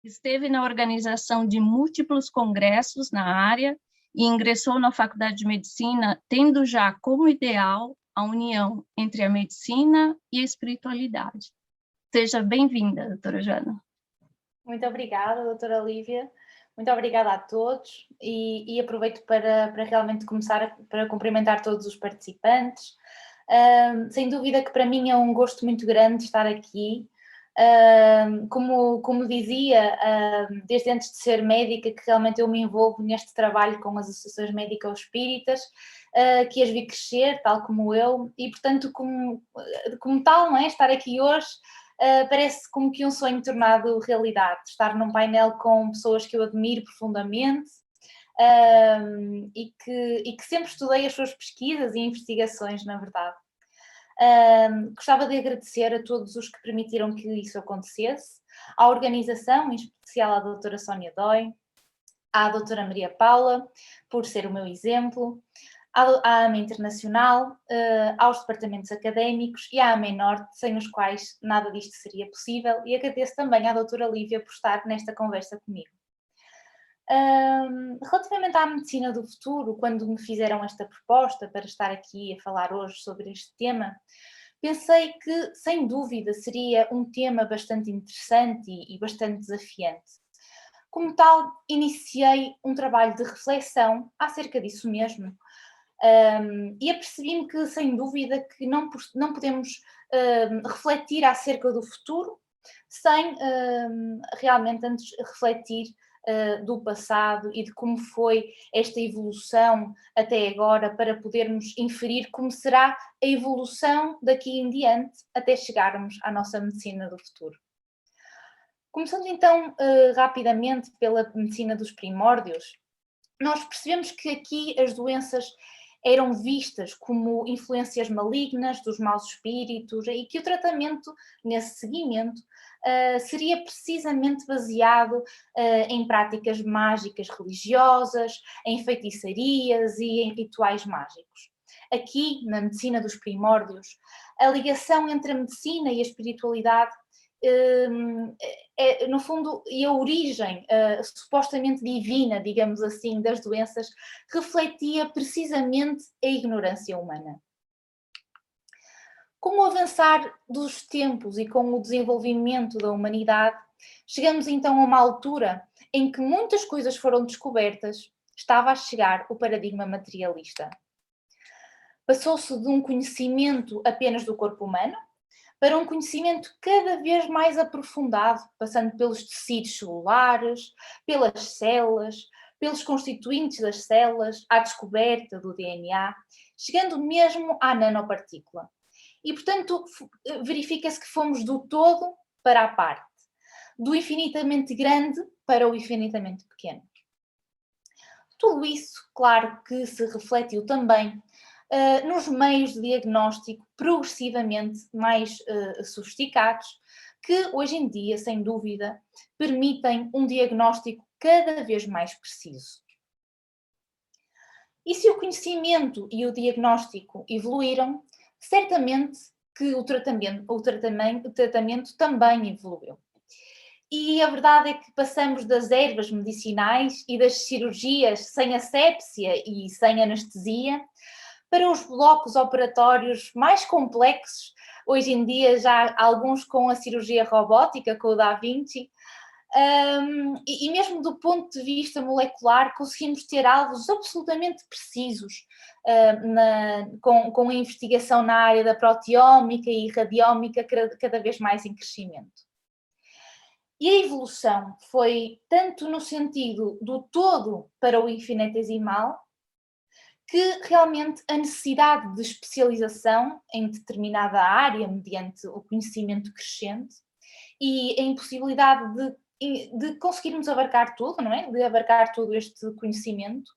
Esteve na organização de múltiplos congressos na área e ingressou na Faculdade de Medicina, tendo já como ideal a união entre a medicina e a espiritualidade. Seja bem-vinda, doutora Jana. Muito obrigada, doutora Lívia. Muito obrigada a todos e aproveito para realmente começar para cumprimentar todos os participantes. Sem dúvida que para mim é um gosto muito grande estar aqui. Como dizia, desde antes de ser médica, que realmente eu me envolvo neste trabalho com as associações médico-espíritas, que as vi crescer, tal como eu, e portanto como tal, não é? Estar aqui hoje parece como que um sonho tornado realidade, estar num painel com pessoas que eu admiro profundamente, e que sempre estudei as suas pesquisas e investigações, na verdade. Gostava de agradecer a todos os que permitiram que isso acontecesse, à organização, em especial à doutora Sónia Dói, à doutora Maria Paula, por ser o meu exemplo, à AME Internacional, aos departamentos académicos e à AME Norte, sem os quais nada disto seria possível, e agradeço também à doutora Lívia por estar nesta conversa comigo. Relativamente à medicina do futuro, quando me fizeram esta proposta para estar aqui a falar hoje sobre este tema, pensei que, sem dúvida, seria um tema bastante interessante e bastante desafiante. Como tal, iniciei um trabalho de reflexão acerca disso mesmo, e apercebi-me que, sem dúvida, que não podemos refletir acerca do futuro sem realmente antes refletir do passado e de como foi esta evolução até agora, para podermos inferir como será a evolução daqui em diante até chegarmos à nossa medicina do futuro. Começando então rapidamente pela medicina dos primórdios, nós percebemos que aqui as doenças eram vistas como influências malignas dos maus espíritos e que o tratamento nesse seguimento seria precisamente baseado em práticas mágicas religiosas, em feitiçarias e em rituais mágicos. Aqui, na medicina dos primórdios, a ligação entre a medicina e a espiritualidade no fundo, e a origem supostamente divina, digamos assim, das doenças, refletia precisamente a ignorância humana. Com o avançar dos tempos e com o desenvolvimento da humanidade, chegamos então a uma altura em que muitas coisas foram descobertas, estava a chegar o paradigma materialista. Passou-se de um conhecimento apenas do corpo humano para um conhecimento cada vez mais aprofundado, passando pelos tecidos celulares, pelas células, pelos constituintes das células, à descoberta do DNA, chegando mesmo à nanopartícula. E, portanto, verifica-se que fomos do todo para a parte, do infinitamente grande para o infinitamente pequeno. Tudo isso, claro que se refletiu também nos meios de diagnóstico progressivamente mais sofisticados, que hoje em dia, sem dúvida, permitem um diagnóstico cada vez mais preciso. E se o conhecimento e o diagnóstico evoluíram, certamente que o tratamento também evoluiu. E a verdade é que passamos das ervas medicinais e das cirurgias sem asepsia e sem anestesia para os blocos operatórios mais complexos, hoje em dia já alguns com a cirurgia robótica, com o Da Vinci, e mesmo do ponto de vista molecular conseguimos ter alvos absolutamente precisos com a investigação na área da proteómica e radiómica cada vez mais em crescimento. E a evolução foi tanto no sentido do todo para o infinitesimal, que realmente a necessidade de especialização em determinada área mediante o conhecimento crescente e a impossibilidade de conseguirmos abarcar tudo, não é? De abarcar todo este conhecimento,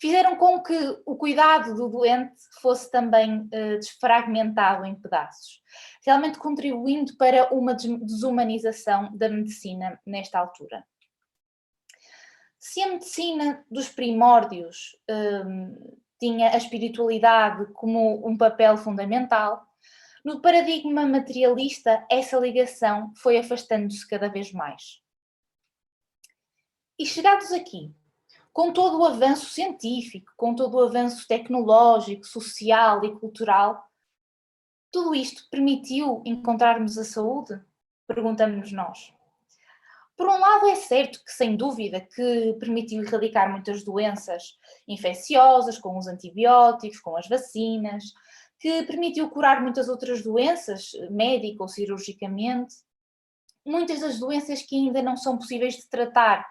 fizeram com que o cuidado do doente fosse também desfragmentado em pedaços, realmente contribuindo para uma desumanização da medicina nesta altura. Se a medicina dos primórdios tinha a espiritualidade como um papel fundamental, no paradigma materialista essa ligação foi afastando-se cada vez mais. E chegados aqui, com todo o avanço científico, com todo o avanço tecnológico, social e cultural, tudo isto permitiu encontrarmos a saúde? Perguntamos-nos nós. Por um lado, é certo que, sem dúvida, que permitiu erradicar muitas doenças infecciosas, com os antibióticos, com as vacinas, que permitiu curar muitas outras doenças, médica ou cirurgicamente. Muitas das doenças que ainda não são possíveis de tratar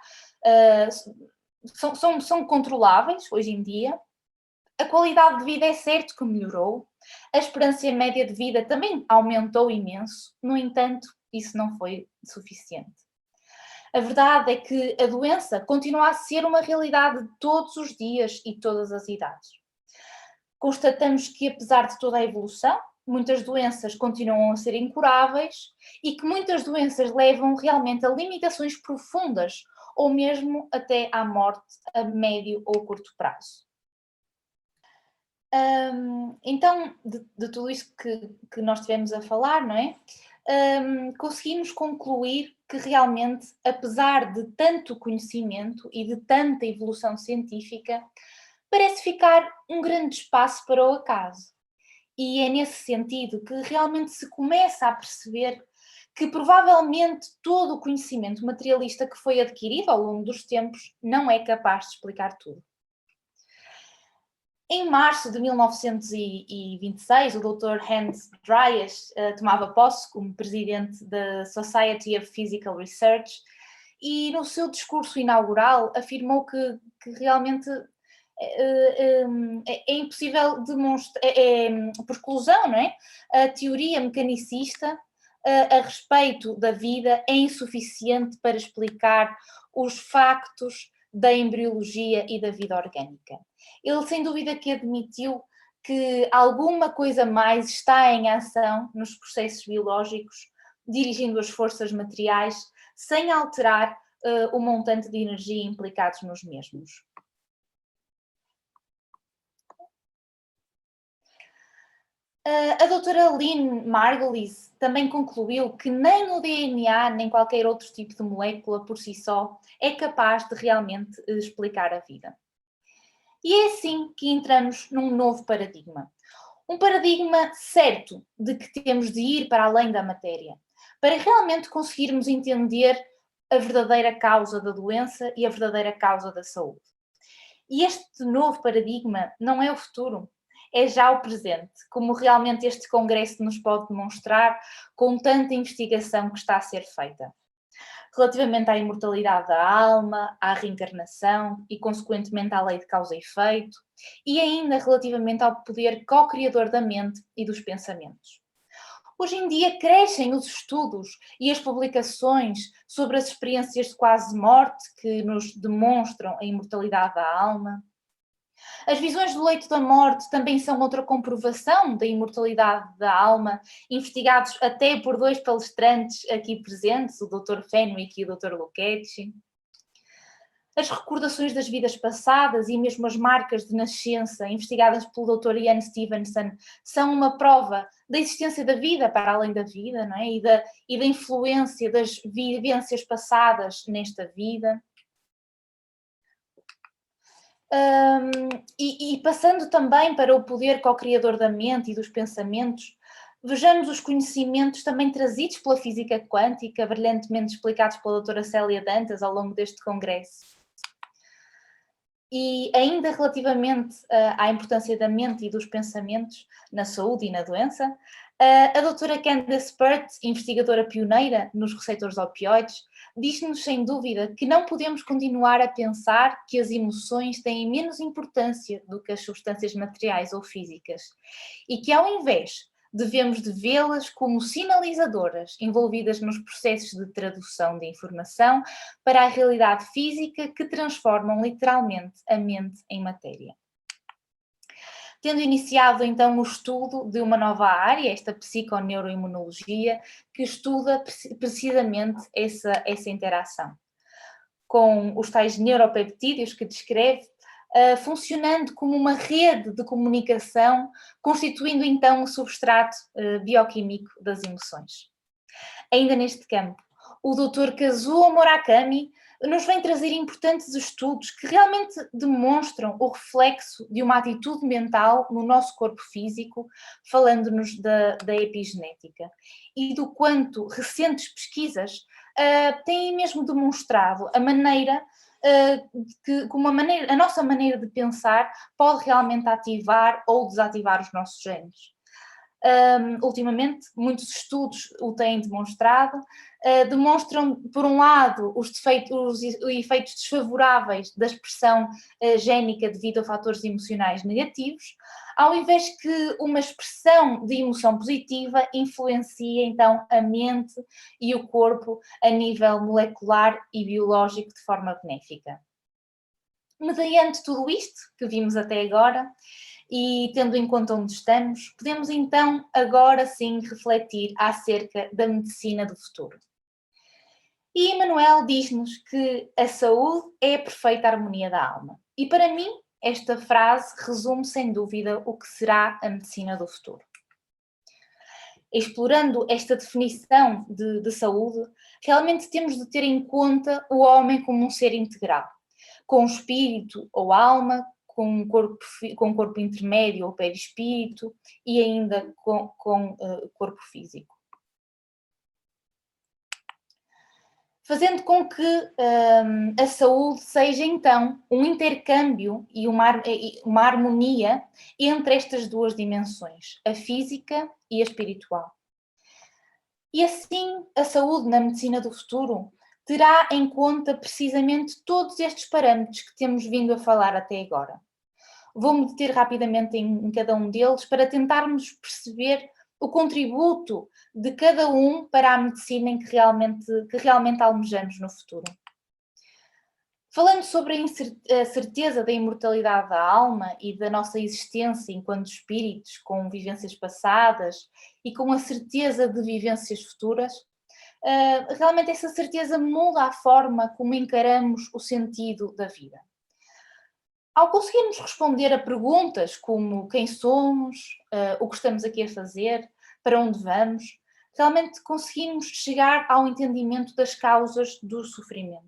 são controláveis hoje em dia. A qualidade de vida é certo que melhorou, a esperança média de vida também aumentou imenso, no entanto, isso não foi suficiente. A verdade é que a doença continua a ser uma realidade de todos os dias e todas as idades. Constatamos que, apesar de toda a evolução, muitas doenças continuam a ser incuráveis e que muitas doenças levam realmente a limitações profundas ou mesmo até à morte a médio ou curto prazo. Então, de tudo isso que nós tivemos a falar, não é? Conseguimos concluir que realmente, apesar de tanto conhecimento e de tanta evolução científica, parece ficar um grande espaço para o acaso. E é nesse sentido que realmente se começa a perceber que provavelmente todo o conhecimento materialista que foi adquirido ao longo dos tempos não é capaz de explicar tudo. Em março de 1926, o Dr. Hans Dryas tomava posse como presidente da Society of Physical Research e no seu discurso inaugural afirmou que realmente é impossível demonstrar, por exclusão, não é? A teoria mecanicista a respeito da vida é insuficiente para explicar os factos da embriologia e da vida orgânica. Ele, sem dúvida, que admitiu que alguma coisa mais está em ação nos processos biológicos, dirigindo as forças materiais, sem alterar o montante de energia implicados nos mesmos. A doutora Lynn Margulies também concluiu que nem o DNA, nem qualquer outro tipo de molécula por si só é capaz de realmente explicar a vida. E é assim que entramos num novo paradigma. Um paradigma certo de que temos de ir para além da matéria, para realmente conseguirmos entender a verdadeira causa da doença e a verdadeira causa da saúde. E este novo paradigma não é o futuro, é já o presente, como realmente este congresso nos pode demonstrar com tanta investigação que está a ser feita. Relativamente à imortalidade da alma, à reencarnação e, consequentemente, à lei de causa e efeito, e ainda relativamente ao poder co-criador da mente e dos pensamentos. Hoje em dia crescem os estudos e as publicações sobre as experiências de quase morte que nos demonstram a imortalidade da alma. As visões do leito da morte também são outra comprovação da imortalidade da alma, investigados até por dois palestrantes aqui presentes, o Dr. Fenwick e o Dr. Lucchesi. As recordações das vidas passadas e mesmo as marcas de nascença, investigadas pelo Dr. Ian Stevenson, são uma prova da existência da vida para além da vida, não é? E da influência das vivências passadas nesta vida. E passando também para o poder co-criador da mente e dos pensamentos, vejamos os conhecimentos também trazidos pela física quântica, brilhantemente explicados pela doutora Célia Dantas ao longo deste congresso. E ainda relativamente à importância da mente e dos pensamentos na saúde e na doença, a doutora Candace Pert, investigadora pioneira nos receptores opioides, diz-nos sem dúvida que não podemos continuar a pensar que as emoções têm menos importância do que as substâncias materiais ou físicas e que, ao invés, devemos de vê-las como sinalizadoras envolvidas nos processos de tradução de informação para a realidade física que transformam literalmente a mente em matéria. Tendo iniciado então o estudo de uma nova área, esta psiconeuroimunologia, que estuda precisamente essa interação, com os tais neuropeptídeos que descreve, funcionando como uma rede de comunicação, constituindo então o substrato bioquímico das emoções. Ainda neste campo, o Dr. Kazuo Murakami nos vem trazer importantes estudos que realmente demonstram o reflexo de uma atitude mental no nosso corpo físico, falando-nos da epigenética, e do quanto recentes pesquisas têm mesmo demonstrado a maneira a nossa maneira de pensar pode realmente ativar ou desativar os nossos genes. Ultimamente, muitos estudos o têm demonstrado, demonstram, por um lado, os efeitos desfavoráveis da expressão génica devido a fatores emocionais negativos, ao invés que uma expressão de emoção positiva influencia, então, a mente e o corpo a nível molecular e biológico de forma benéfica. Mediante tudo isto que vimos até agora, e tendo em conta onde estamos, podemos então agora sim refletir acerca da medicina do futuro. E Emmanuel diz-nos que a saúde é a perfeita harmonia da alma. E para mim, esta frase resume sem dúvida o que será a medicina do futuro. Explorando esta definição de saúde, realmente temos de ter em conta o homem como um ser integral, com espírito ou alma, com corpo intermédio ou perispírito e ainda com corpo físico. Fazendo com que a saúde seja então um intercâmbio e uma harmonia entre estas duas dimensões, a física e a espiritual. E assim, a saúde na medicina do futuro terá em conta precisamente todos estes parâmetros que temos vindo a falar até agora. Vou-me deter rapidamente em cada um deles para tentarmos perceber o contributo de cada um para a medicina que realmente almejamos no futuro. Falando sobre a certeza da imortalidade da alma e da nossa existência enquanto espíritos com vivências passadas e com a certeza de vivências futuras, realmente essa certeza muda a forma como encaramos o sentido da vida. Ao conseguirmos responder a perguntas como quem somos, o que estamos aqui a fazer, para onde vamos, realmente conseguimos chegar ao entendimento das causas do sofrimento.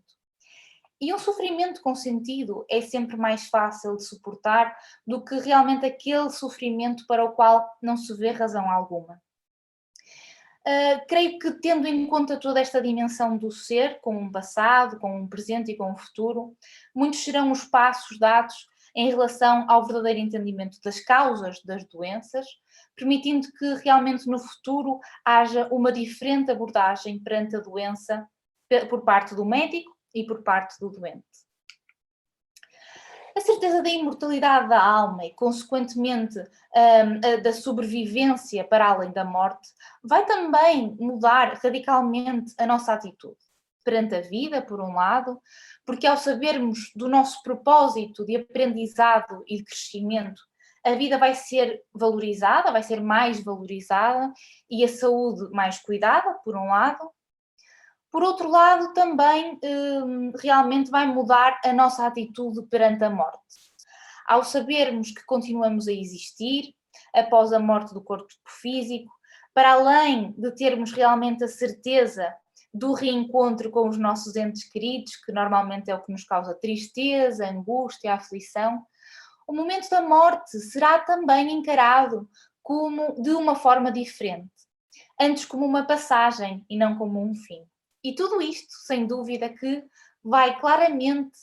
E um sofrimento com sentido é sempre mais fácil de suportar do que realmente aquele sofrimento para o qual não se vê razão alguma. Creio que, tendo em conta toda esta dimensão do ser, com um passado, com um presente e com um futuro, muitos serão os passos dados em relação ao verdadeiro entendimento das causas das doenças, permitindo que realmente no futuro haja uma diferente abordagem perante a doença por parte do médico e por parte do doente. A certeza da imortalidade da alma e, consequentemente, da sobrevivência para além da morte, vai também mudar radicalmente a nossa atitude perante a vida, por um lado, porque ao sabermos do nosso propósito de aprendizado e de crescimento, a vida vai ser valorizada, vai ser mais valorizada e a saúde mais cuidada, por um lado. Por outro lado, também realmente vai mudar a nossa atitude perante a morte. Ao sabermos que continuamos a existir após a morte do corpo físico, para além de termos realmente a certeza do reencontro com os nossos entes queridos, que normalmente é o que nos causa tristeza, angústia, aflição, o momento da morte será também encarado como de uma forma diferente, antes como uma passagem e não como um fim. E tudo isto, sem dúvida, que vai claramente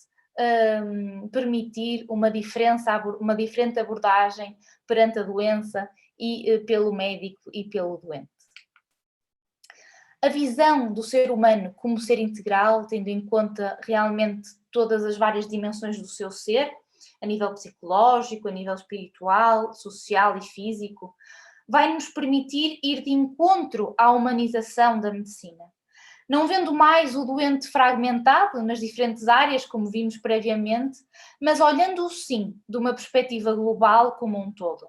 permitir uma diferente abordagem perante a doença e pelo médico e pelo doente. A visão do ser humano como ser integral, tendo em conta realmente todas as várias dimensões do seu ser, a nível psicológico, a nível espiritual, social e físico, vai nos permitir ir de encontro à humanização da medicina. Não vendo mais o doente fragmentado nas diferentes áreas, como vimos previamente, mas olhando-o sim, de uma perspectiva global como um todo.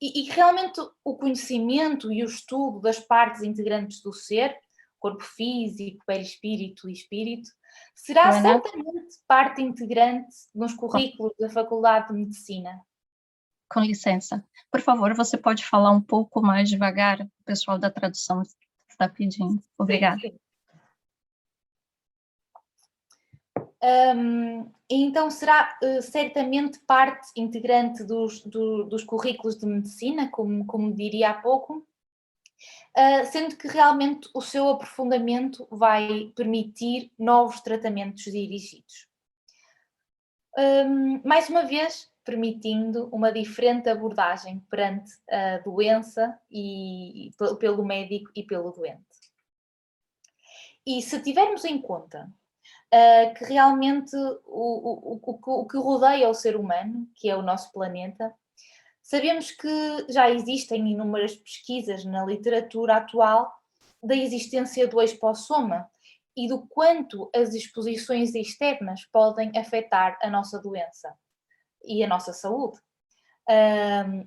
E realmente o conhecimento e o estudo das partes integrantes do ser, corpo físico, perispírito e espírito, será certamente parte integrante nos currículos da Faculdade de Medicina. Com licença. Por favor, você pode falar um pouco mais devagar? O pessoal da tradução está pedindo. Obrigada. Sim. E então será certamente parte integrante dos currículos de medicina, como diria há pouco, sendo que realmente o seu aprofundamento vai permitir novos tratamentos dirigidos. Mais uma vez, permitindo uma diferente abordagem perante a doença e pelo médico e pelo doente. E se tivermos em conta que realmente o que rodeia o ser humano, que é o nosso planeta, sabemos que já existem inúmeras pesquisas na literatura atual da existência do expossoma e do quanto as exposições externas podem afetar a nossa doença e a nossa saúde.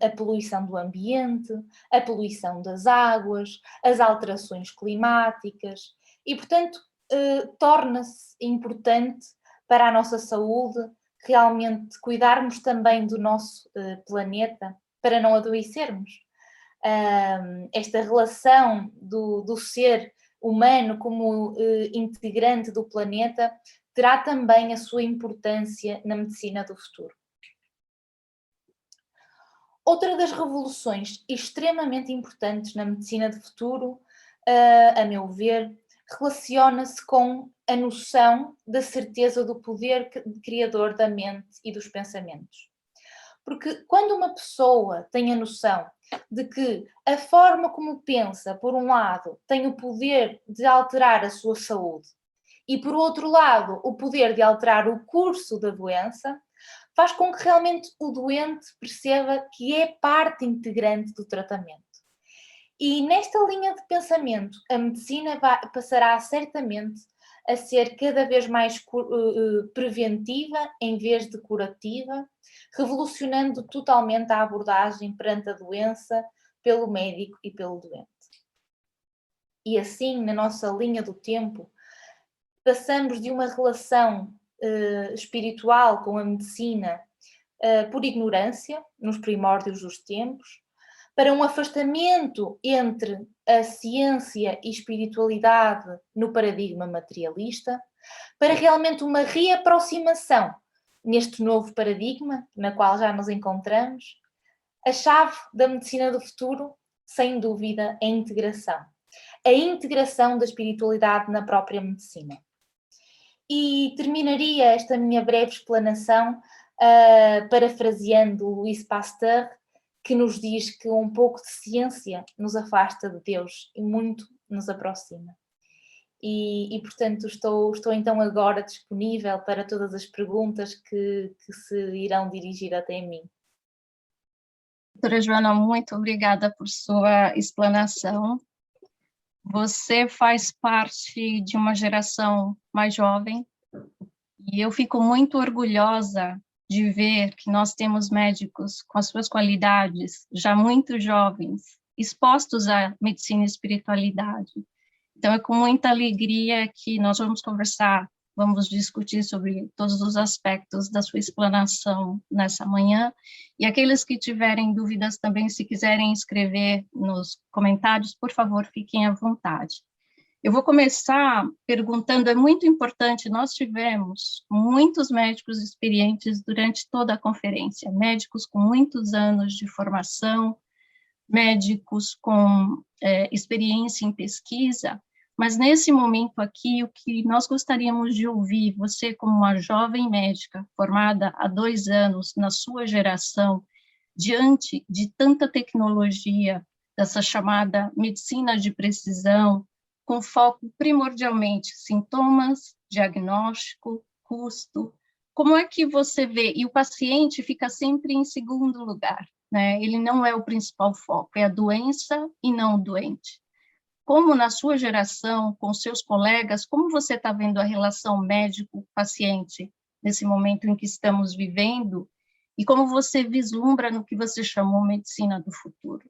A poluição do ambiente, a poluição das águas, as alterações climáticas e, portanto, torna-se importante para a nossa saúde realmente cuidarmos também do nosso planeta para não adoecermos. Esta relação do ser humano como integrante do planeta terá também a sua importância na medicina do futuro. Outra das revoluções extremamente importantes na medicina do futuro, a meu ver, relaciona-se com a noção da certeza do poder criador da mente e dos pensamentos. Porque quando uma pessoa tem a noção de que a forma como pensa, por um lado, tem o poder de alterar a sua saúde e, por outro lado, o poder de alterar o curso da doença, faz com que realmente o doente perceba que é parte integrante do tratamento. E nesta linha de pensamento, a medicina passará certamente a ser cada vez mais preventiva em vez de curativa, revolucionando totalmente a abordagem perante a doença pelo médico e pelo doente. E assim, na nossa linha do tempo, passamos de uma relação espiritual com a medicina por ignorância, nos primórdios dos tempos, para um afastamento entre a ciência e espiritualidade no paradigma materialista, para realmente uma reaproximação neste novo paradigma, na qual já nos encontramos. A chave da medicina do futuro, sem dúvida, é a integração. A integração da espiritualidade na própria medicina. E terminaria esta minha breve explanação parafraseando Louis Pasteur, que nos diz que um pouco de ciência nos afasta de Deus e muito nos aproxima. E portanto, estou então agora disponível para todas as perguntas que se irão dirigir até mim. Doutora Joana, muito obrigada por sua explanação. Você faz parte de uma geração mais jovem e eu fico muito orgulhosa de ver que nós temos médicos com as suas qualidades já muito jovens, expostos à medicina e espiritualidade. Então, é com muita alegria que nós vamos conversar, vamos discutir sobre todos os aspectos da sua explanação nessa manhã, e aqueles que tiverem dúvidas também, se quiserem escrever nos comentários, por favor, fiquem à vontade. Eu vou começar perguntando, é muito importante, nós tivemos muitos médicos experientes durante toda a conferência, médicos com muitos anos de formação, médicos com experiência em pesquisa, mas nesse momento aqui, o que nós gostaríamos de ouvir, você como uma jovem médica, formada há 2 anos, na sua geração, diante de tanta tecnologia, dessa chamada medicina de precisão, com foco primordialmente sintomas, diagnóstico, custo, como é que você vê? E o paciente fica sempre em segundo lugar, né? Ele não é o principal foco, é a doença e não o doente. Como na sua geração, com seus colegas, como você está vendo a relação médico-paciente nesse momento em que estamos vivendo, e como você vislumbra no que você chamou medicina do futuro?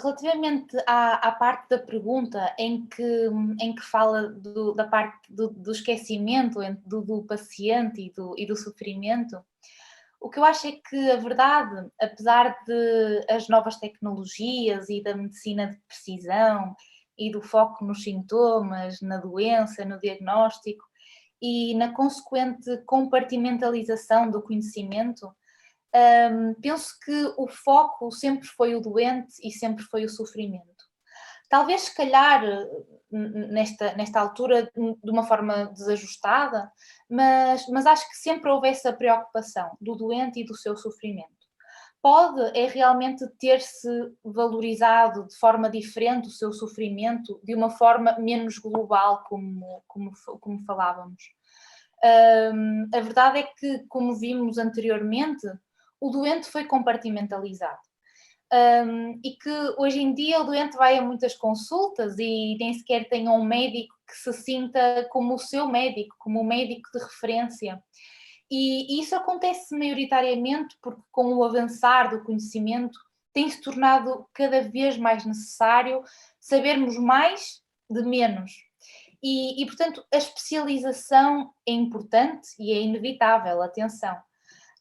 Relativamente à parte da pergunta em que fala da parte do esquecimento do paciente e do sofrimento, o que eu acho é que a verdade, apesar de as novas tecnologias e da medicina de precisão e do foco nos sintomas, na doença, no diagnóstico e na consequente compartimentalização do conhecimento, penso que o foco sempre foi o doente e sempre foi o sofrimento. Talvez, se calhar, nesta altura, de uma forma desajustada, mas acho que sempre houve essa preocupação do doente e do seu sofrimento. Pode realmente ter-se valorizado de forma diferente o seu sofrimento, de uma forma menos global, como falávamos. A verdade é que, como vimos anteriormente, o doente foi compartimentalizado. E que hoje em dia o doente vai a muitas consultas e nem sequer tem um médico que se sinta como o seu médico, como o médico de referência. E isso acontece maioritariamente porque, com o avançar do conhecimento, tem-se tornado cada vez mais necessário sabermos mais de menos. Portanto, a especialização é importante e é inevitável, atenção.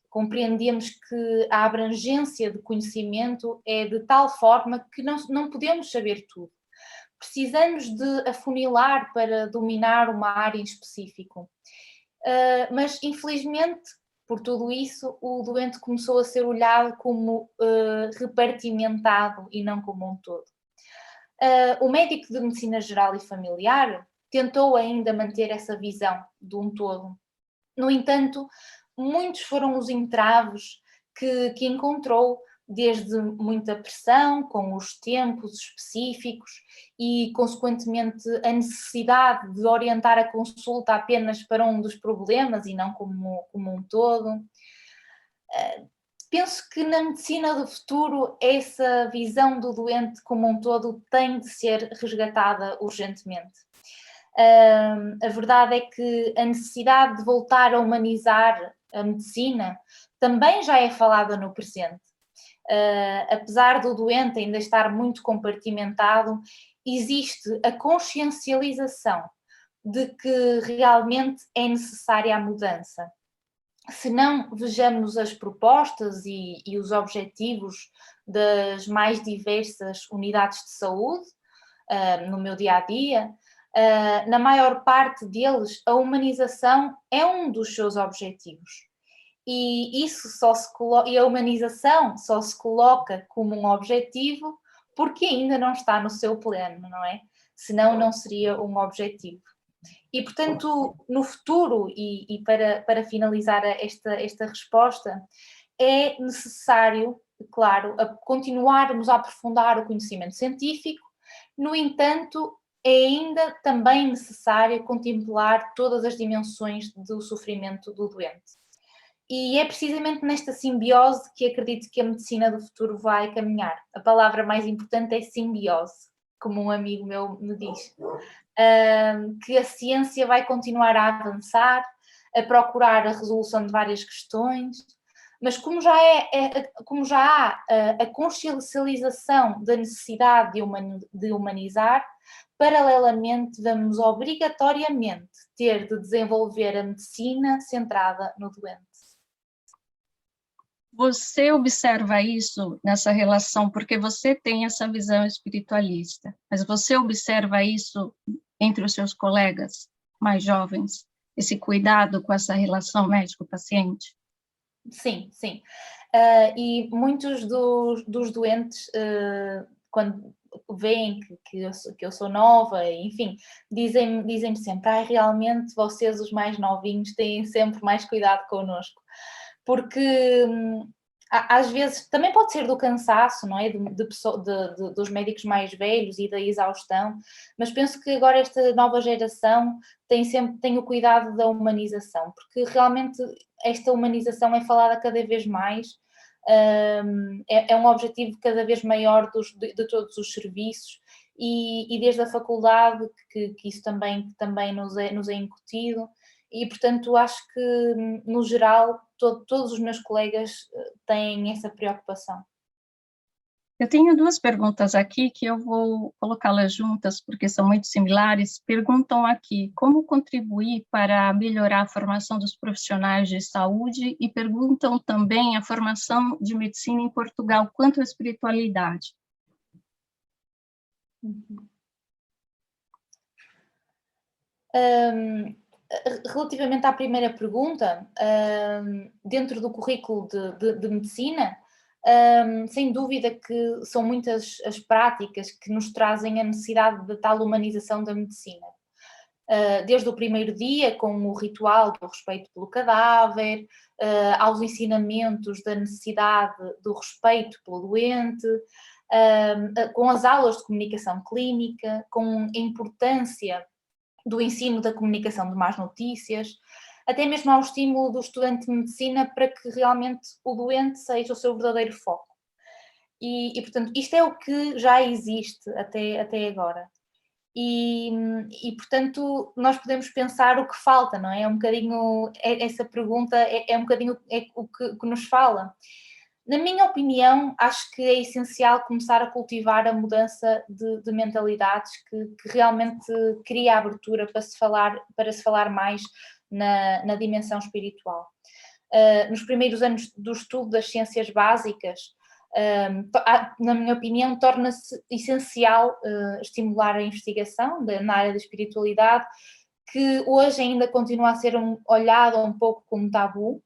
Compreendemos que a abrangência de conhecimento é de tal forma que não podemos saber tudo. Precisamos de afunilar para dominar uma área em específico. Mas, infelizmente, por tudo isso, o doente começou a ser olhado como repartimentado e não como um todo. O médico de medicina geral e familiar tentou ainda manter essa visão de um todo. No entanto, muitos foram os entraves que encontrou, desde muita pressão, com os tempos específicos e, consequentemente, a necessidade de orientar a consulta apenas para um dos problemas e não como um todo. Penso que na medicina do futuro essa visão do doente como um todo tem de ser resgatada urgentemente. A verdade é que a necessidade de voltar a humanizar a medicina também já é falada no presente. Apesar do doente ainda estar muito compartimentado, existe a consciencialização de que realmente é necessária a mudança. Se não, vejamos as propostas e os objetivos das mais diversas unidades de saúde no meu dia-a-dia. Na maior parte deles, a humanização é um dos seus objetivos. E a humanização só se coloca como um objetivo porque ainda não está no seu pleno, não é? Senão não seria um objetivo. E, portanto, no futuro, e para finalizar esta resposta, é necessário, claro, continuarmos a aprofundar o conhecimento científico. No entanto, é ainda também necessário contemplar todas as dimensões do sofrimento do doente. E é precisamente nesta simbiose que acredito que a medicina do futuro vai caminhar. A palavra mais importante é simbiose, como um amigo meu me diz. Que a ciência vai continuar a avançar, a procurar a resolução de várias questões, mas como já há a consciencialização da necessidade de humanizar, paralelamente vamos obrigatoriamente ter de desenvolver a medicina centrada no doente. Você observa isso nessa relação, porque você tem essa visão espiritualista, mas você observa isso entre os seus colegas mais jovens, esse cuidado com essa relação médico-paciente? Sim, sim. E muitos dos doentes, quando veem que eu sou nova, enfim, dizem-me sempre, realmente vocês, os mais novinhos, têm sempre mais cuidado connosco. Porque às vezes também pode ser do cansaço, não é? Dos médicos mais velhos e da exaustão, mas penso que agora esta nova geração tem o cuidado da humanização, porque realmente esta humanização é falada cada vez mais, é um objetivo cada vez maior de todos os serviços e desde a faculdade que isso também nos é incutido. E, portanto, acho que, no geral, todos os meus colegas têm essa preocupação. Eu tenho duas perguntas aqui que eu vou colocá-las juntas, porque são muito similares. Perguntam aqui como contribuir para melhorar a formação dos profissionais de saúde e perguntam também a formação de medicina em Portugal quanto à espiritualidade. Uhum. Relativamente à primeira pergunta, dentro do currículo de medicina, sem dúvida que são muitas as práticas que nos trazem a necessidade de tal humanização da medicina. Desde o primeiro dia, com o ritual do respeito pelo cadáver, aos ensinamentos da necessidade do respeito pelo doente, com as aulas de comunicação clínica, com a importância do ensino da comunicação de más notícias, até mesmo ao estímulo do estudante de medicina para que realmente o doente seja o seu verdadeiro foco. E portanto, isto é o que já existe até agora. E, portanto, nós podemos pensar o que falta, não é? É um bocadinho, essa pergunta é um bocadinho o que nos fala. Na minha opinião, acho que é essencial começar a cultivar a mudança de mentalidades que realmente cria abertura para se falar mais na dimensão espiritual. Nos primeiros anos do estudo das ciências básicas, na minha opinião, torna-se essencial estimular a investigação na área da espiritualidade, que hoje ainda continua a ser olhada um pouco como tabu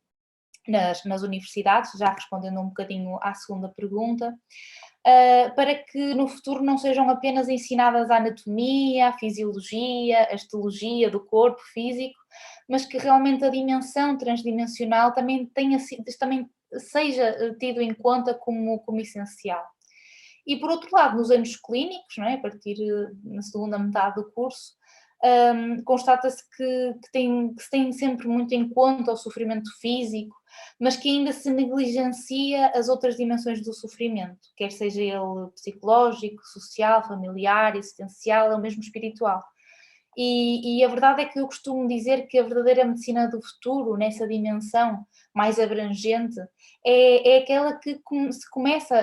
nas universidades, já respondendo um bocadinho à segunda pergunta, para que no futuro não sejam apenas ensinadas a anatomia, a fisiologia, a histologia do corpo físico, mas que realmente a dimensão transdimensional também seja tido em conta como essencial. E por outro lado, nos anos clínicos, não é? A partir na segunda metade do curso, constata-se que se tem sempre muito em conta o sofrimento físico, mas que ainda se negligencia as outras dimensões do sofrimento, quer seja ele psicológico, social, familiar, existencial ou mesmo espiritual. E a verdade é que eu costumo dizer que a verdadeira medicina do futuro, nessa dimensão mais abrangente, é aquela que se começa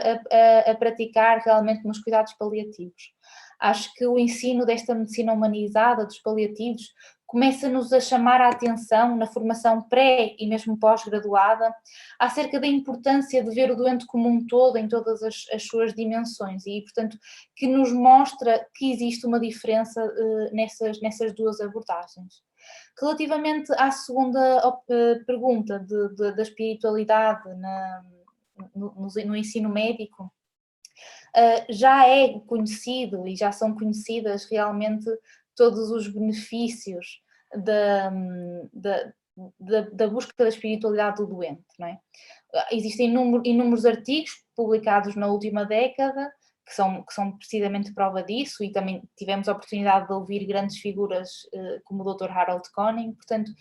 a praticar realmente nos cuidados paliativos. Acho que o ensino desta medicina humanizada, dos paliativos, começa-nos a chamar a atenção na formação pré e mesmo pós-graduada acerca da importância de ver o doente como um todo em todas as suas dimensões e, portanto, que nos mostra que existe uma diferença nessas duas abordagens. Relativamente à segunda pergunta da espiritualidade no ensino médico, já é conhecido e já são conhecidas realmente todos os benefícios da busca da espiritualidade do doente, não é? Existem inúmeros artigos publicados na última década que são precisamente prova disso e também tivemos a oportunidade de ouvir grandes figuras como o Dr. Harold Koning, portanto,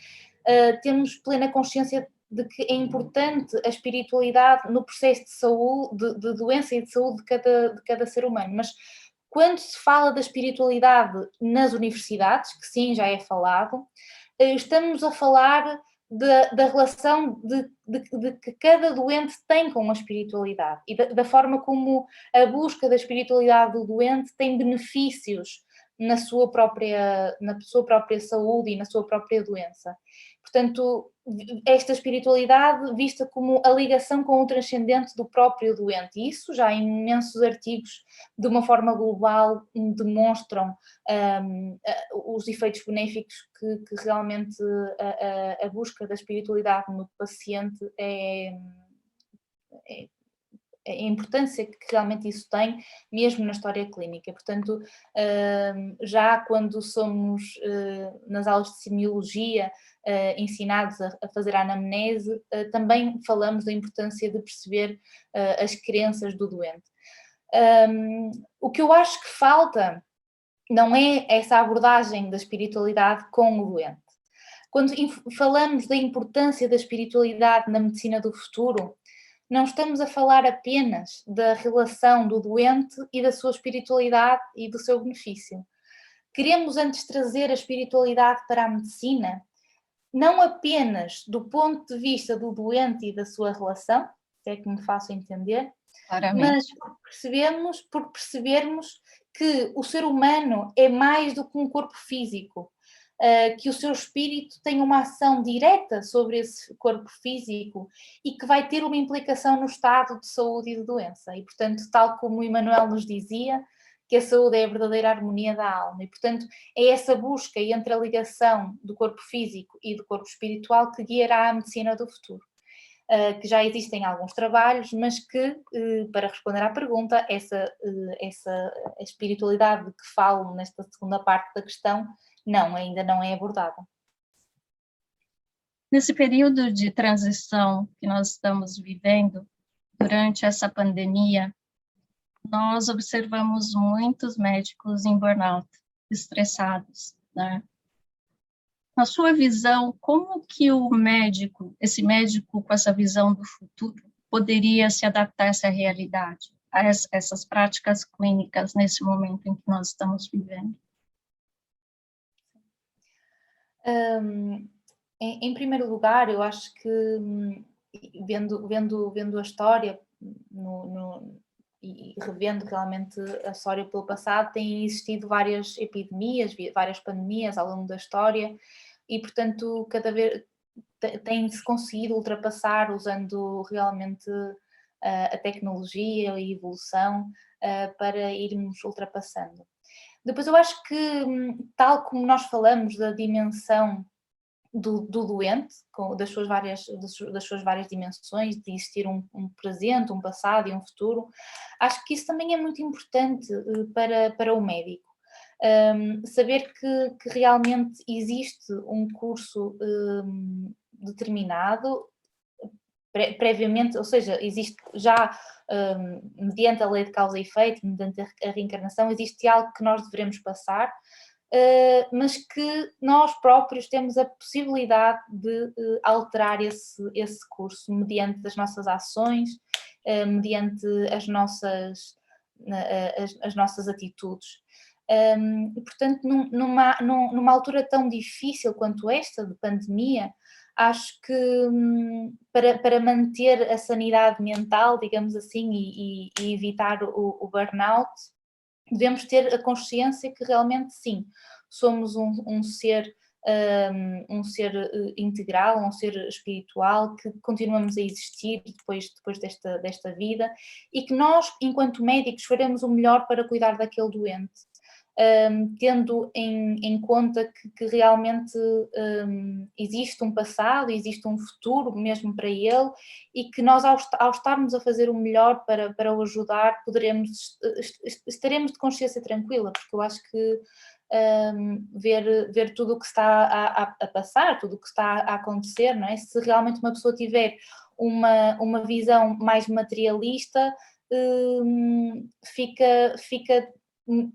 temos plena consciência de que é importante a espiritualidade no processo de saúde, de doença e de saúde de cada ser humano, mas quando se fala da espiritualidade nas universidades, que sim, já é falado, estamos a falar da relação que cada doente tem com a espiritualidade e da forma como a busca da espiritualidade do doente tem benefícios na sua própria saúde e na sua própria doença. Portanto, esta espiritualidade vista como a ligação com o transcendente do próprio doente. E isso já em imensos artigos, de uma forma global, demonstram os efeitos benéficos que realmente a busca da espiritualidade no paciente a importância que realmente isso tem, mesmo na história clínica. Portanto, já quando somos nas aulas de semiologia ensinados a fazer a anamnese, também falamos da importância de perceber as crenças do doente. O que eu acho que falta não é essa abordagem da espiritualidade com o doente. Quando falamos da importância da espiritualidade na medicina do futuro, não estamos a falar apenas da relação do doente e da sua espiritualidade e do seu benefício. Queremos antes trazer a espiritualidade para a medicina, não apenas do ponto de vista do doente e da sua relação, se é que me faço entender, mas por percebermos que o ser humano é mais do que um corpo físico, que o seu espírito tem uma ação direta sobre esse corpo físico e que vai ter uma implicação no estado de saúde e de doença. E, portanto, tal como o Emmanuel nos dizia, que a saúde é a verdadeira harmonia da alma, e portanto é essa busca entre a ligação do corpo físico e do corpo espiritual que guiará a medicina do futuro. Que já existem alguns trabalhos, mas que, para responder à pergunta, essa espiritualidade de que falo nesta segunda parte da questão, ainda não é abordada. Nesse período de transição que nós estamos vivendo, durante essa pandemia, nós observamos muitos médicos em burnout, estressados, né? Na sua visão, como que o médico, esse médico com essa visão do futuro, poderia se adaptar a essa realidade, a essas práticas clínicas nesse momento em que nós estamos vivendo? Em primeiro lugar, eu acho que, vendo a história e revendo realmente a história pelo passado, têm existido várias epidemias, várias pandemias ao longo da história, e portanto cada vez tem-se conseguido ultrapassar usando realmente a tecnologia e a evolução para irmos ultrapassando. Depois eu acho que, tal como nós falamos da dimensão do doente, das suas várias dimensões, de existir um presente, um passado e um futuro, acho que isso também é muito importante para o médico. Saber que realmente existe um curso determinado, previamente, ou seja, existe já, mediante a lei de causa e efeito, mediante a reencarnação, existe algo que nós devemos passar, mas que nós próprios temos a possibilidade de alterar esse curso mediante as nossas ações, mediante as nossas atitudes. E portanto, numa altura tão difícil quanto esta, de pandemia, acho que para manter a sanidade mental, digamos assim, e evitar o burnout, devemos ter a consciência que realmente sim, somos um ser integral, um ser espiritual, que continuamos a existir depois desta vida, e que nós, enquanto médicos, faremos o melhor para cuidar daquele doente. Tendo em conta que realmente existe um passado, existe um futuro mesmo para ele, e que nós, ao estarmos a fazer o melhor para o ajudar, estaremos de consciência tranquila, porque eu acho que ver tudo o que está a passar, tudo o que está a acontecer, não é? Se realmente uma pessoa tiver uma visão mais materialista, fica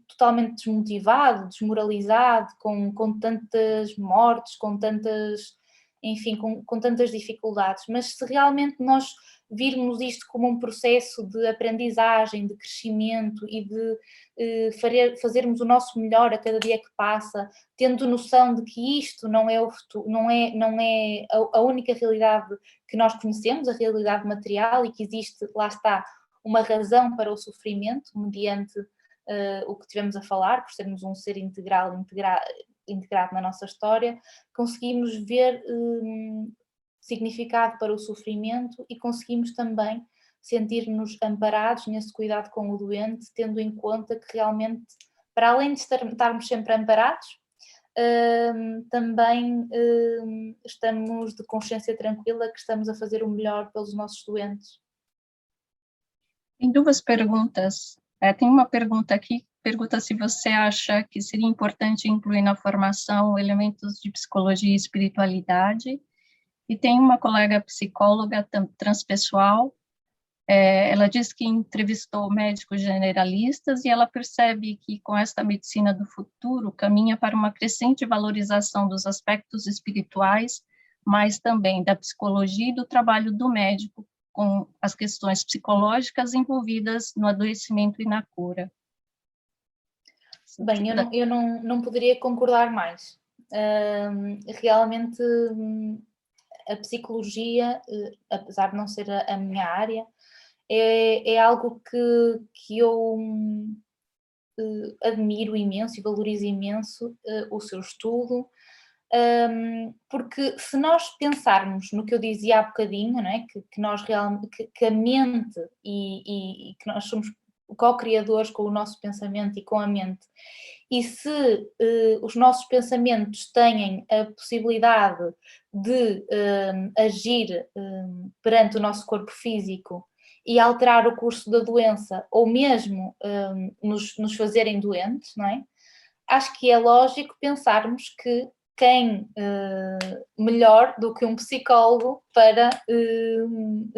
totalmente desmotivado, desmoralizado, com tantas mortes, com tantas, enfim, com tantas dificuldades. Mas se realmente nós virmos isto como um processo de aprendizagem, de crescimento e de fazermos o nosso melhor a cada dia que passa, tendo noção de que isto não é o futuro, não é a única realidade que nós conhecemos, a realidade material, e que existe, lá está, uma razão para o sofrimento, mediante o que tivemos a falar, por sermos um ser integrado na nossa história, conseguimos ver significado para o sofrimento e conseguimos também sentir-nos amparados nesse cuidado com o doente, tendo em conta que realmente, para além de estarmos sempre amparados, também estamos de consciência tranquila que estamos a fazer o melhor pelos nossos doentes. Tem duas perguntas. Tem uma pergunta aqui, pergunta se você acha que seria importante incluir na formação elementos de psicologia e espiritualidade. E tem uma colega psicóloga transpessoal, ela diz que entrevistou médicos generalistas e ela percebe que com esta medicina do futuro caminha para uma crescente valorização dos aspectos espirituais, mas também da psicologia e do trabalho do médico com as questões psicológicas envolvidas no adoecimento e na cura. Bem, eu não poderia concordar mais. Realmente a psicologia, apesar de não ser a minha área, é algo que eu admiro imenso e valorizo imenso o seu estudo, porque se nós pensarmos no que eu dizia há bocadinho, não é? que nós realmente, que a mente e que nós somos co-criadores com o nosso pensamento e com a mente. E se os nossos pensamentos têm a possibilidade de agir perante o nosso corpo físico e alterar o curso da doença, ou mesmo nos fazerem doentes, não é? Acho que é lógico pensarmos que quem melhor do que um psicólogo para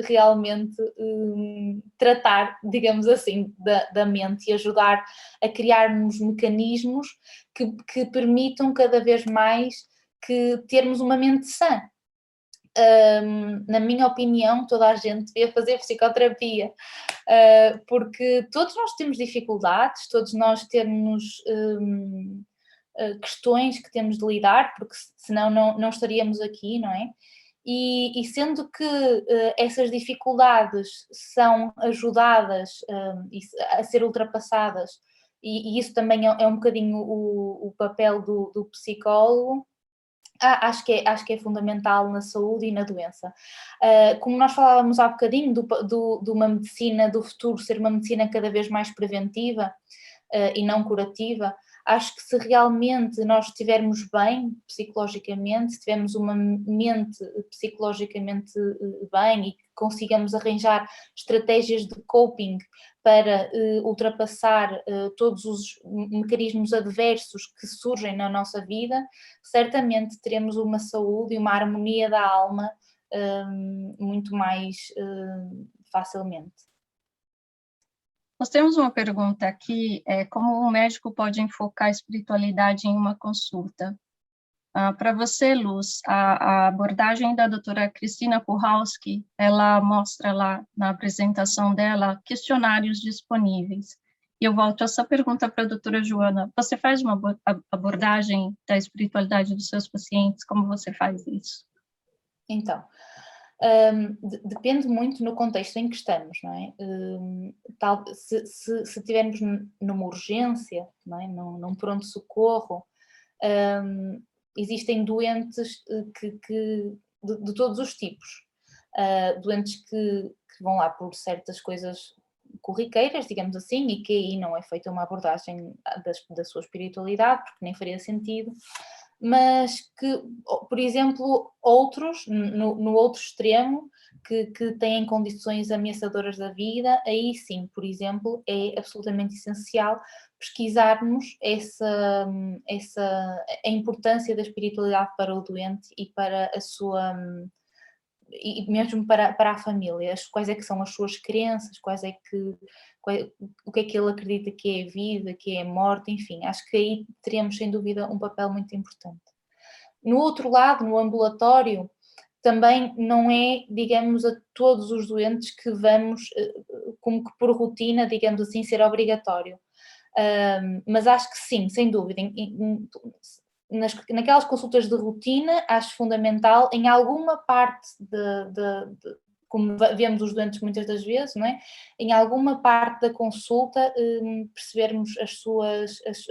realmente tratar, digamos assim, da mente e ajudar a criarmos mecanismos que permitam cada vez mais que termos uma mente sã. Na minha opinião, toda a gente devia fazer psicoterapia, porque todos nós temos dificuldades, todos nós temos questões que temos de lidar, porque senão não estaríamos aqui, não é? E sendo que essas dificuldades são ajudadas a ser ultrapassadas, e isso também é um bocadinho o papel do psicólogo, acho que é fundamental na saúde e na doença. Como nós falávamos há bocadinho de uma medicina do futuro ser uma medicina cada vez mais preventiva e não curativa, acho que se realmente nós estivermos bem psicologicamente, se tivermos uma mente psicologicamente bem e que consigamos arranjar estratégias de coping para ultrapassar todos os mecanismos adversos que surgem na nossa vida, certamente teremos uma saúde e uma harmonia da alma muito mais facilmente. Nós temos uma pergunta aqui, como um médico pode enfocar a espiritualidade em uma consulta? Para você, Luz, a abordagem da doutora Cristina Kurowski, ela mostra lá na apresentação dela questionários disponíveis. E eu volto essa pergunta para a doutora Joana. Você faz uma abordagem da espiritualidade dos seus pacientes? Como você faz isso? Então, depende muito no contexto em que estamos, não é? Se estivermos numa urgência, não é? Num pronto-socorro, existem doentes de todos os tipos. Doentes que vão lá por certas coisas corriqueiras, digamos assim, e que aí não é feita uma abordagem da sua espiritualidade, porque nem faria sentido, mas que, por exemplo, outros, no outro extremo, que têm condições ameaçadoras da vida, aí sim, por exemplo, é absolutamente essencial pesquisarmos a importância da espiritualidade para o doente e para a sua... e mesmo para a família, quais é que são as suas crenças, o que é que ele acredita que é a vida, que é a morte, enfim, acho que aí teremos sem dúvida um papel muito importante. No outro lado, no ambulatório, também não é, digamos, a todos os doentes que vamos, como que por rotina, digamos assim, ser obrigatório. Mas acho que sim, sem dúvida, naquelas consultas de rotina, acho fundamental, em alguma parte como vemos os doentes muitas das vezes, não é? Em alguma parte da consulta percebermos as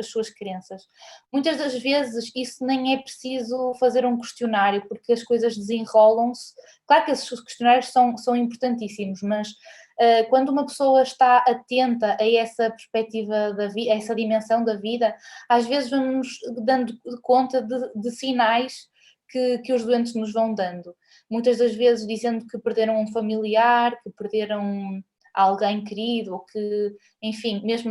suas crenças. Muitas das vezes isso nem é preciso fazer um questionário, porque as coisas desenrolam-se. Claro que esses questionários são importantíssimos, mas quando uma pessoa está atenta a essa perspectiva da vida, a essa dimensão da vida, às vezes vamos dando conta de sinais que os doentes nos vão dando. Muitas das vezes dizendo que perderam um familiar, que perderam alguém querido, ou que, enfim, mesmo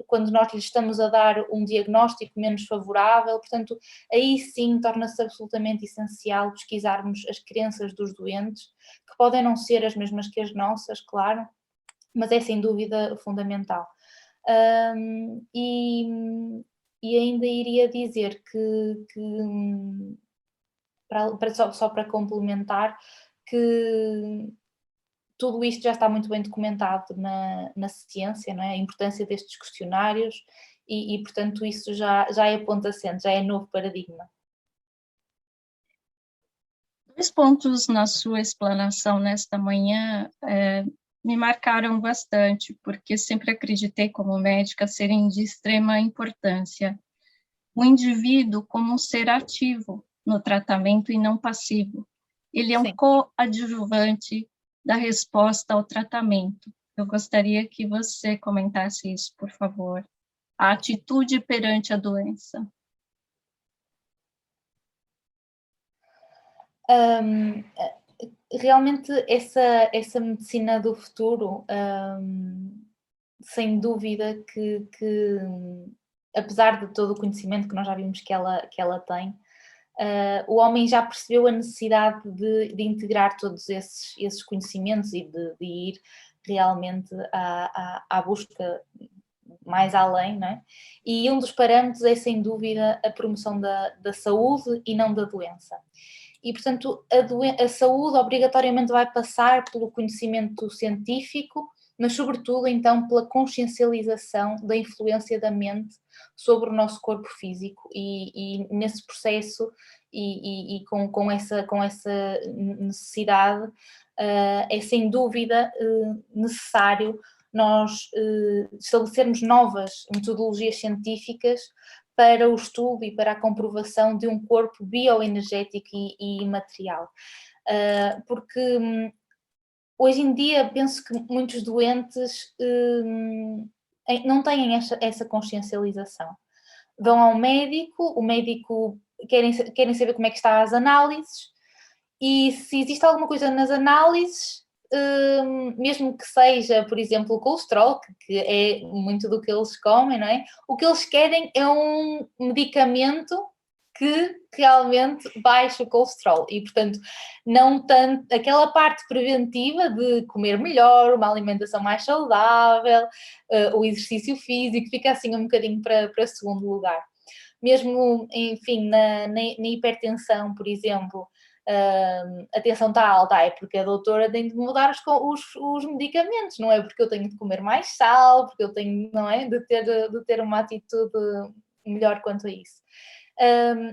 quando nós lhes estamos a dar um diagnóstico menos favorável, portanto, aí sim torna-se absolutamente essencial pesquisarmos as crenças dos doentes, que podem não ser as mesmas que as nossas, claro, mas é sem dúvida fundamental. E ainda iria dizer que só para complementar, que tudo isto já está muito bem documentado na ciência, não é? A importância destes questionários e portanto, isso já é ponto assente, já é novo paradigma. Dois pontos na sua explanação nesta manhã me marcaram bastante, porque sempre acreditei como médica serem de extrema importância. O indivíduo como um ser ativo no tratamento e não passivo. Ele é um coadjuvante da resposta ao tratamento. Eu gostaria que você comentasse isso, por favor. A atitude perante a doença. Realmente essa medicina do futuro, sem dúvida que apesar de todo o conhecimento que nós já vimos que ela tem, o homem já percebeu a necessidade de integrar todos esses conhecimentos e de ir realmente à busca mais além, não é? E um dos parâmetros é, sem dúvida, a promoção da saúde e não da doença. E, portanto, a saúde obrigatoriamente vai passar pelo conhecimento científico, mas, sobretudo, então, pela consciencialização da influência da mente sobre o nosso corpo físico. E nesse processo, e com essa necessidade, é sem dúvida necessário nós estabelecermos novas metodologias científicas para o estudo e para a comprovação de um corpo bioenergético e imaterial. Porque hoje em dia penso que muitos doentes não têm essa consciencialização. Vão ao médico, o médico querem saber como é que está as análises, e se existe alguma coisa nas análises, mesmo que seja, por exemplo, o colesterol, que é muito do que eles comem, não é? O que eles querem é um medicamento que realmente baixe o colesterol e, portanto, não tanto aquela parte preventiva de comer melhor, uma alimentação mais saudável, o exercício físico, fica assim um bocadinho para segundo lugar. Mesmo, enfim, na hipertensão, por exemplo, a tensão está alta, é porque a doutora tem de mudar os medicamentos, não é porque eu tenho de comer mais sal, porque eu tenho, não é, de ter uma atitude melhor quanto a isso.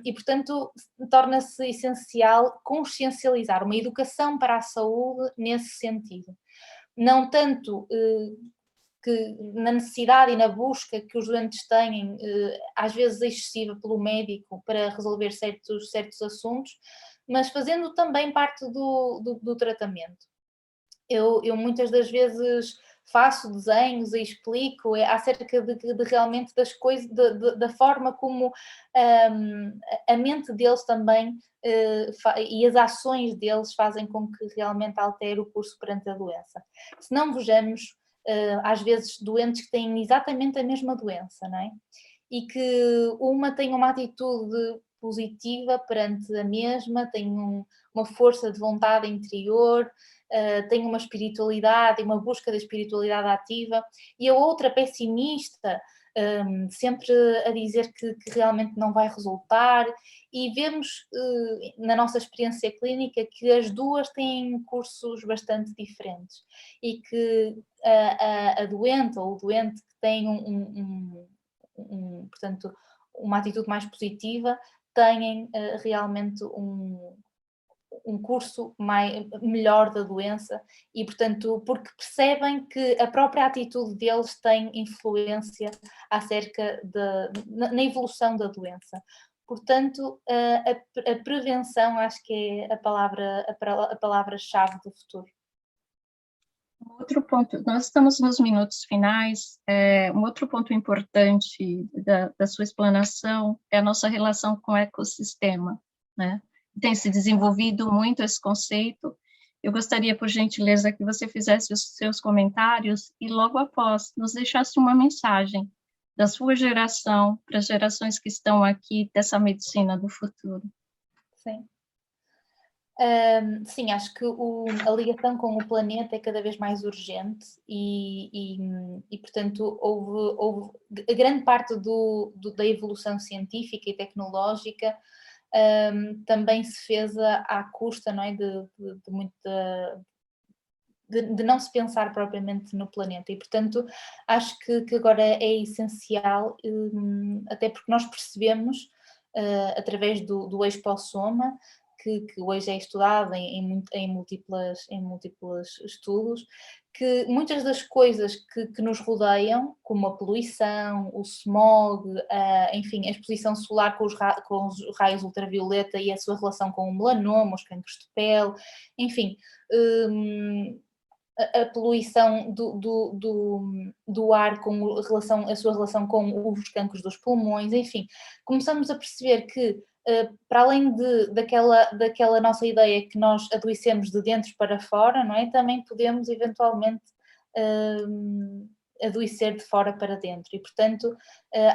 E, portanto, torna-se essencial consciencializar uma educação para a saúde nesse sentido. Não tanto que na necessidade e na busca que os doentes têm, às vezes excessiva pelo médico para resolver certos assuntos, mas fazendo também parte do tratamento. Eu muitas das vezes faço desenhos e explico acerca de realmente das coisas, da forma como a mente deles também e as ações deles fazem com que realmente altere o curso perante a doença. Se não vejamos, às vezes, doentes que têm exatamente a mesma doença, não é? E que uma tem uma atitude positiva perante a mesma, tem uma força de vontade interior, tem uma espiritualidade e uma busca da espiritualidade ativa, e a outra pessimista, sempre a dizer que realmente não vai resultar, e vemos na nossa experiência clínica que as duas têm cursos bastante diferentes e que a doente ou o doente que tem portanto, uma atitude mais positiva têm realmente um curso melhor da doença e, portanto, porque percebem que a própria atitude deles tem influência acerca na evolução da doença. Portanto, a prevenção acho que é a palavra-chave do futuro. Outro ponto, nós estamos nos minutos finais, um outro ponto importante da sua explanação é a nossa relação com o ecossistema, né? Tem se desenvolvido muito esse conceito. Eu gostaria, por gentileza, que você fizesse os seus comentários e logo após nos deixasse uma mensagem da sua geração para as gerações que estão aqui dessa medicina do futuro. Sim. Sim, acho que a ligação com o planeta é cada vez mais urgente e portanto, houve a grande parte da evolução científica e tecnológica também se fez à custa, não é, de não se pensar propriamente no planeta e, portanto, acho que agora é essencial, até porque nós percebemos, através do exposoma, que hoje é estudado em múltiplos estudos, que muitas das coisas que nos rodeiam, como a poluição, o smog, enfim, a exposição solar com os raios ultravioleta e a sua relação com o melanoma, os cancros de pele, enfim, a poluição do ar com a sua relação com os cancros dos pulmões, enfim, começamos a perceber que, para além daquela nossa ideia que nós adoecemos de dentro para fora, não é? Também podemos eventualmente adoecer de fora para dentro e, portanto,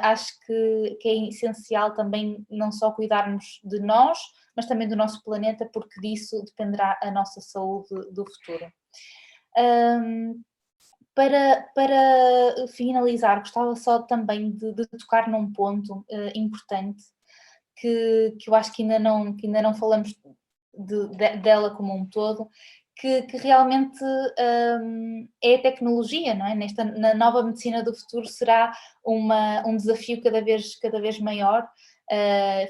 acho que é essencial também não só cuidarmos de nós, mas também do nosso planeta, porque disso dependerá a nossa saúde do futuro. Para finalizar, gostava só também de tocar num ponto importante que eu acho que ainda não falamos dela como um todo, que realmente é a tecnologia, não é? Na nova medicina do futuro será um desafio cada vez maior.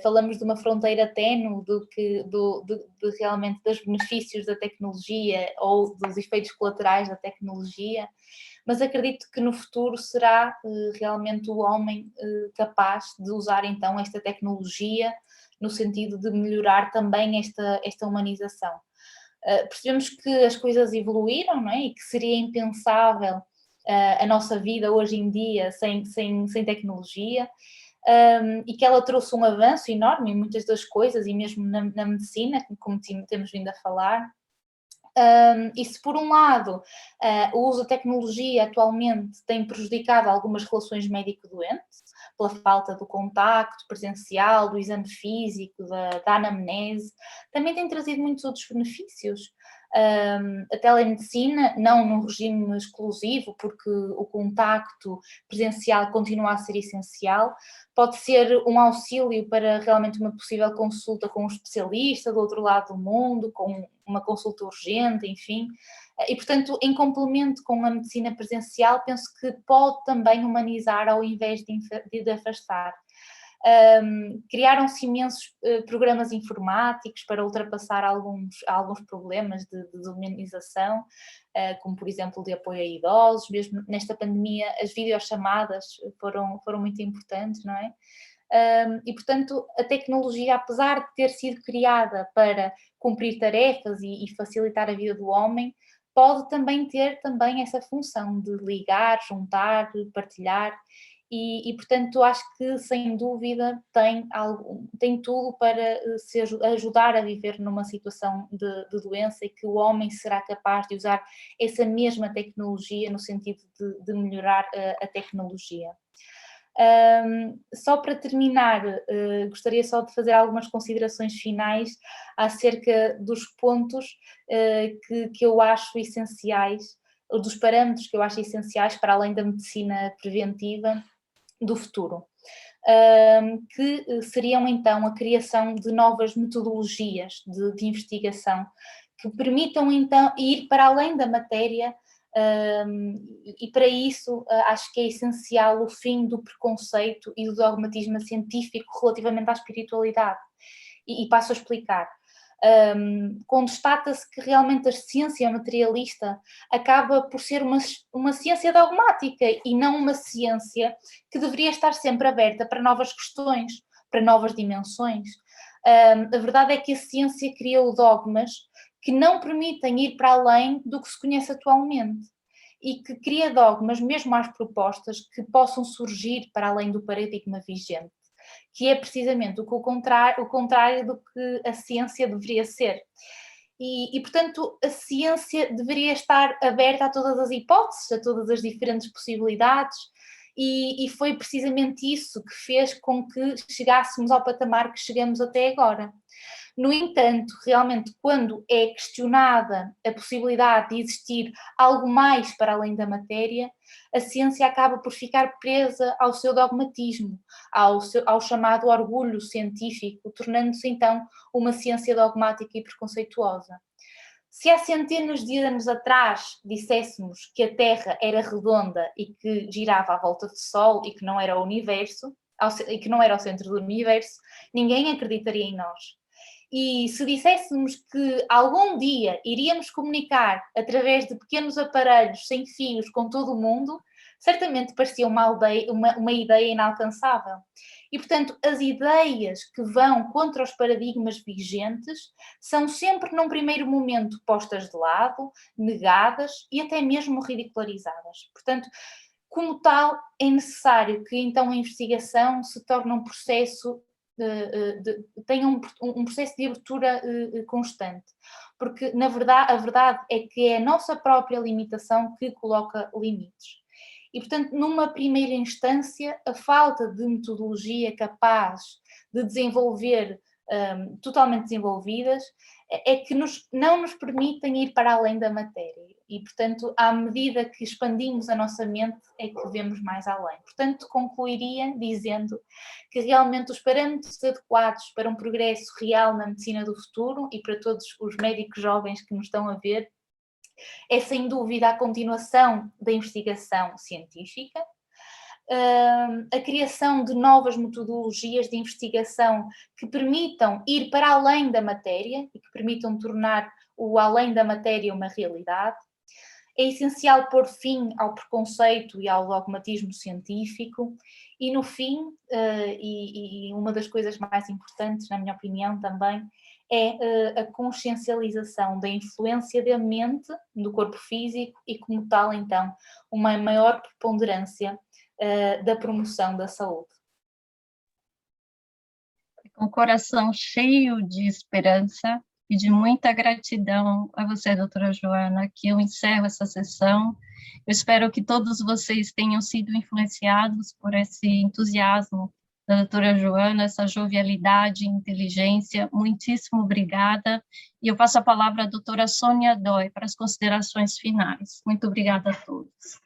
Falamos de uma fronteira ténue de realmente dos benefícios da tecnologia ou dos efeitos colaterais da tecnologia, mas acredito que no futuro será realmente o homem capaz de usar então esta tecnologia no sentido de melhorar também esta humanização. Percebemos que as coisas evoluíram, não é? E que seria impensável a nossa vida hoje em dia sem tecnologia, e que ela trouxe um avanço enorme em muitas das coisas, e mesmo na medicina, como temos vindo a falar. E se por um lado o uso da tecnologia atualmente tem prejudicado algumas relações médico-doente, pela falta do contacto presencial, do exame físico, da anamnese, também tem trazido muitos outros benefícios. A telemedicina, não num regime exclusivo, porque o contacto presencial continua a ser essencial, pode ser um auxílio para realmente uma possível consulta com um especialista do outro lado do mundo, com uma consulta urgente, enfim. E, portanto, em complemento com a medicina presencial, penso que pode também humanizar ao invés de afastar. Criaram-se imensos programas informáticos para ultrapassar alguns problemas de humanização, como por exemplo de apoio a idosos. Mesmo nesta pandemia as videochamadas foram muito importantes, não é? E portanto a tecnologia, apesar de ter sido criada para cumprir tarefas e facilitar a vida do homem, pode também ter essa função de ligar, juntar, partilhar. E portanto, acho que, sem dúvida, tem tudo para ajudar a viver numa situação de doença, e que o homem será capaz de usar essa mesma tecnologia no sentido de melhorar a tecnologia. Só para terminar, gostaria só de fazer algumas considerações finais acerca dos pontos que eu acho essenciais, ou dos parâmetros que eu acho essenciais para além da medicina preventiva do futuro, que seriam então a criação de novas metodologias de investigação que permitam então ir para além da matéria, e para isso acho que é essencial o fim do preconceito e do dogmatismo científico relativamente à espiritualidade, e passo a explicar. Constata-se que realmente a ciência materialista acaba por ser uma ciência dogmática e não uma ciência que deveria estar sempre aberta para novas questões, para novas dimensões. A verdade é que a ciência criou dogmas que não permitem ir para além do que se conhece atualmente, e que cria dogmas, mesmo às propostas, que possam surgir para além do paradigma vigente, que é precisamente o contrário do que a ciência deveria ser. E, portanto, a ciência deveria estar aberta a todas as hipóteses, a todas as diferentes possibilidades, e foi precisamente isso que fez com que chegássemos ao patamar que chegamos até agora. No entanto, realmente, quando é questionada a possibilidade de existir algo mais para além da matéria, a ciência acaba por ficar presa ao seu dogmatismo, ao chamado orgulho científico, tornando-se então uma ciência dogmática e preconceituosa. Se há centenas de anos atrás disséssemos que a Terra era redonda e que girava à volta do Sol e que não era o universo, e que não era o centro do universo, ninguém acreditaria em nós. E se disséssemos que algum dia iríamos comunicar através de pequenos aparelhos sem fios com todo o mundo, certamente parecia uma ideia inalcançável. E, portanto, as ideias que vão contra os paradigmas vigentes são sempre, num primeiro momento, postas de lado, negadas e até mesmo ridicularizadas. Portanto, como tal, é necessário que então a investigação se torne um processo tenha um processo de abertura constante, porque na verdade a verdade é que é a nossa própria limitação que coloca limites. E, portanto, numa primeira instância, a falta de metodologia capaz de desenvolver, totalmente desenvolvidas, é que não nos permitem ir para além da matéria. E, portanto, à medida que expandimos a nossa mente, é que vemos mais além. Portanto, concluiria dizendo que realmente os parâmetros adequados para um progresso real na medicina do futuro e para todos os médicos jovens que nos estão a ver, é sem dúvida a continuação da investigação científica, a criação de novas metodologias de investigação que permitam ir para além da matéria e que permitam tornar o além da matéria uma realidade. É essencial pôr fim ao preconceito e ao dogmatismo científico e, no fim, e uma das coisas mais importantes, na minha opinião também, é a consciencialização da influência da mente no corpo físico e, como tal, então, uma maior preponderância da promoção da saúde. Com o coração cheio de esperança e de muita gratidão a você, doutora Joana, que eu encerro essa sessão. Eu espero que todos vocês tenham sido influenciados por esse entusiasmo da doutora Joana, essa jovialidade e inteligência. Muitíssimo obrigada. E eu passo a palavra à doutora Sônia Dói para as considerações finais. Muito obrigada a todos.